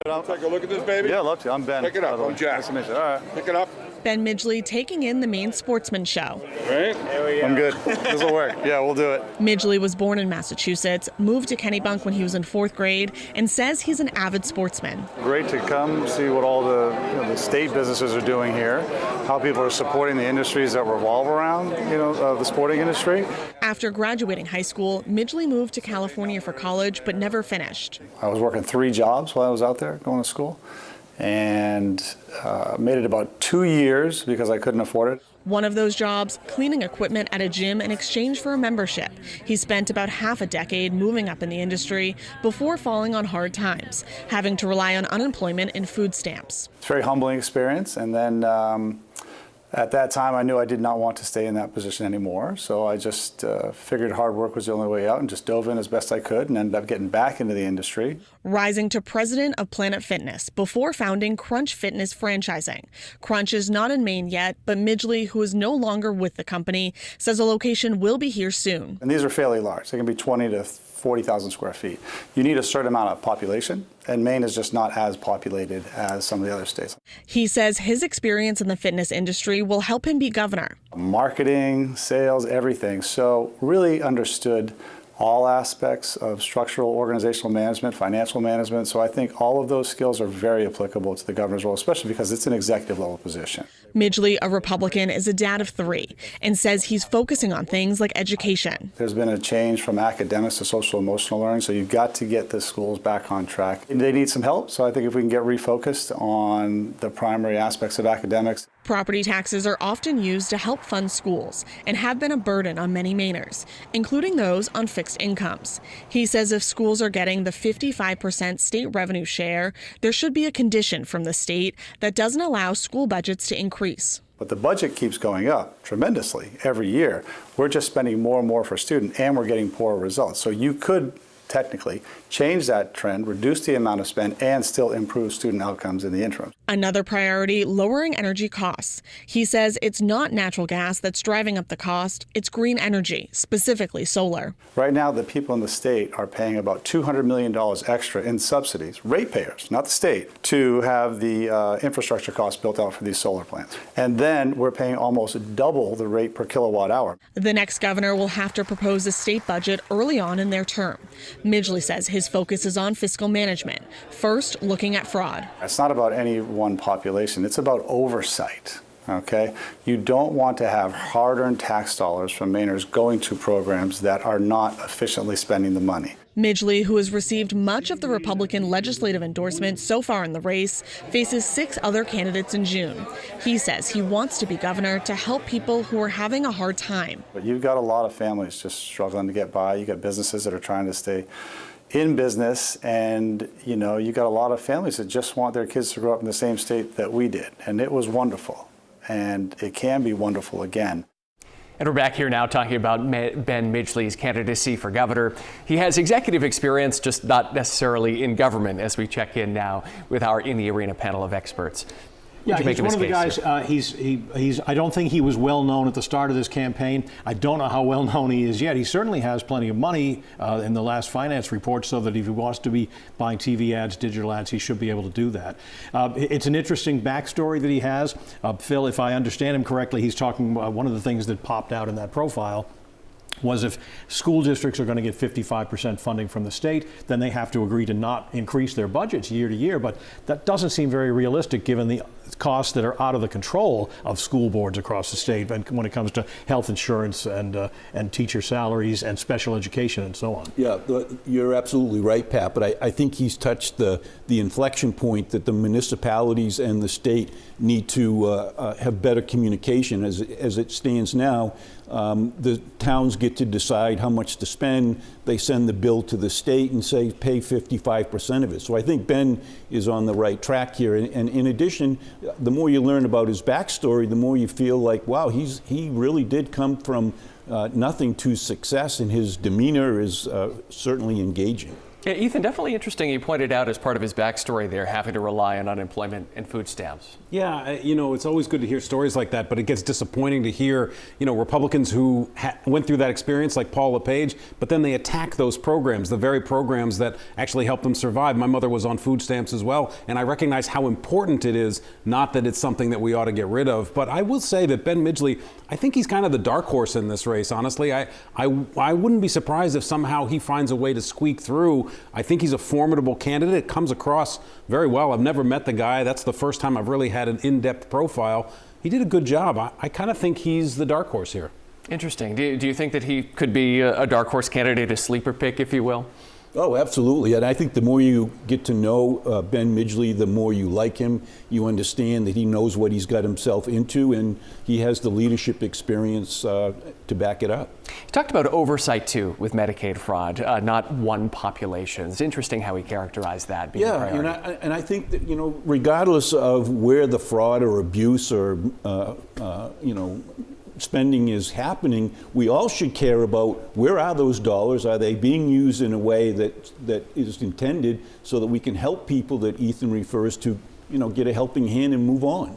Take a look at this, baby. Yeah, I'd love to. I'm Ben. Pick it up. I'm Jack. Nice to meet you. All right. Pick it up. Ben Midgley taking in the Maine Sportsman Show. Right? I'm good. This will work. Yeah, we'll do it. Midgley was born in Massachusetts, moved to Kennebunk when he was in 4th grade, and says he's an avid sportsman. Great to come see what all the state businesses are doing here, how people are supporting the industries that revolve around, the sporting industry. After graduating high school, Midgley moved to California for college, but never finished. I was working 3 jobs while I was out there going to school, and made it about 2 years because I couldn't afford it. One of those jobs, cleaning equipment at a gym in exchange for a membership. He spent about half a decade moving up in the industry before falling on hard times, having to rely on unemployment and food stamps. It's a very humbling experience, and then at that time I knew I did not want to stay in that position anymore, so I just figured hard work was the only way out and just dove in as best I could and ended up getting back into the industry. Rising to president of Planet Fitness before founding Crunch Fitness Franchising. Crunch is not in Maine yet, but Midgley, who is no longer with the company, says a location will be here soon. And these are fairly large. They can be 20 to 40,000 square feet. You need a certain amount of population, and Maine is just not as populated as some of the other states. He says his experience in the fitness industry will help him be governor. Marketing, sales, everything. So really understood all aspects of structural organizational management, financial management. So I think all of those skills are very applicable to the governor's role, especially because it's an executive level position. Midgley, a Republican, is a dad of 3 and says he's focusing on things like education. There's been a change from academics to social emotional learning, so you've got to get the schools back on track. They need some help, so I think if we can get refocused on the primary aspects of academics. Property taxes are often used to help fund schools and have been a burden on many Mainers, including those on fixed incomes. He says if schools are getting the 55% state revenue share, there should be a condition from the state that doesn't allow school budgets to increase. But the budget keeps going up tremendously every year. We're just spending more and more for students, and we're getting poorer results. So you could technically change that trend, reduce the amount of spend, and still improve student outcomes in the interim. Another priority, lowering energy costs. He says it's not natural gas that's driving up the cost, it's green energy, specifically solar. Right now, the people in the state are paying about $200 million extra in subsidies, ratepayers, not the state, to have the infrastructure costs built out for these solar plants. And then we're paying almost double the rate per kilowatt hour. The next governor will have to propose a state budget early on in their term. Midgley says his focus is on fiscal management, first looking at fraud. It's not about any one population, it's about oversight. Okay? You don't want to have hard-earned tax dollars from Mainers going to programs that are not efficiently spending the money. Midgley, who has received much of the Republican legislative endorsement so far in the race, faces 6 other candidates in June. He says he wants to be governor to help people who are having a hard time. But you've got a lot of families just struggling to get by. You've got businesses that are trying to stay in business, and you got a lot of families that just want their kids to grow up in the same state that we did. And it was wonderful, and it can be wonderful again. And we're back here now talking about Ben Midgley's candidacy for governor. He has executive experience, just not necessarily in government, as we check in now with our In the Arena panel of experts. Yeah, he's one of the guys. I don't think he was well known at the start of this campaign. I don't know how well known he is yet. He certainly has plenty of money in the last finance report, so that if he wants to be buying TV ads, digital ads, he should be able to do that. It's an interesting backstory that he has. Phil, if I understand him correctly, he's talking about one of the things that popped out in that profile was if school districts are going to get 55% funding from the state, then they have to agree to not increase their budgets year to year. But that doesn't seem very realistic given the costs that are out of the control of school boards across the state when it comes to health insurance and teacher salaries and special education and so on. Yeah, you're absolutely right, Pat, but I think he's touched the inflection point that the municipalities and the state need to have better communication. As it stands now, the towns get to decide how much to spend. They send the bill to the state and say pay 55% of it. So I think Ben is on the right track here. And in addition, the more you learn about his backstory, the more you feel like, wow, he really did come from nothing to success, and his demeanor is certainly engaging. Yeah, Ethan, definitely interesting. He pointed out as part of his backstory there, having to rely on unemployment and food stamps. Yeah, it's always good to hear stories like that, but it gets disappointing to hear, Republicans who went through that experience, like Paul LePage, but then they attack those programs, the very programs that actually helped them survive. My mother was on food stamps as well, and I recognize how important it is, not that it's something that we ought to get rid of. But I will say that Ben Midgley, I think he's kind of the dark horse in this race, honestly. I wouldn't be surprised if somehow he finds a way to squeak through. I think he's a formidable candidate, comes across very well. I've never met the guy. That's the first time I've really had an in-depth profile. He did a good job. I kind of think he's the dark horse here. Interesting. Do you think that he could be a dark horse candidate, a sleeper pick, if you will? Oh, absolutely. And I think the more you get to know Ben Midgley, the more you like him. You understand that he knows what he's got himself into, and he has the leadership experience to back it up. He talked about oversight, too, with Medicaid fraud, not one population. It's interesting how he characterized that being a priority. And I think that, regardless of where the fraud or abuse or, spending is happening, we all should care about where are those dollars? Are they being used in a way that is intended so that we can help people that Ethan refers to, get a helping hand and move on?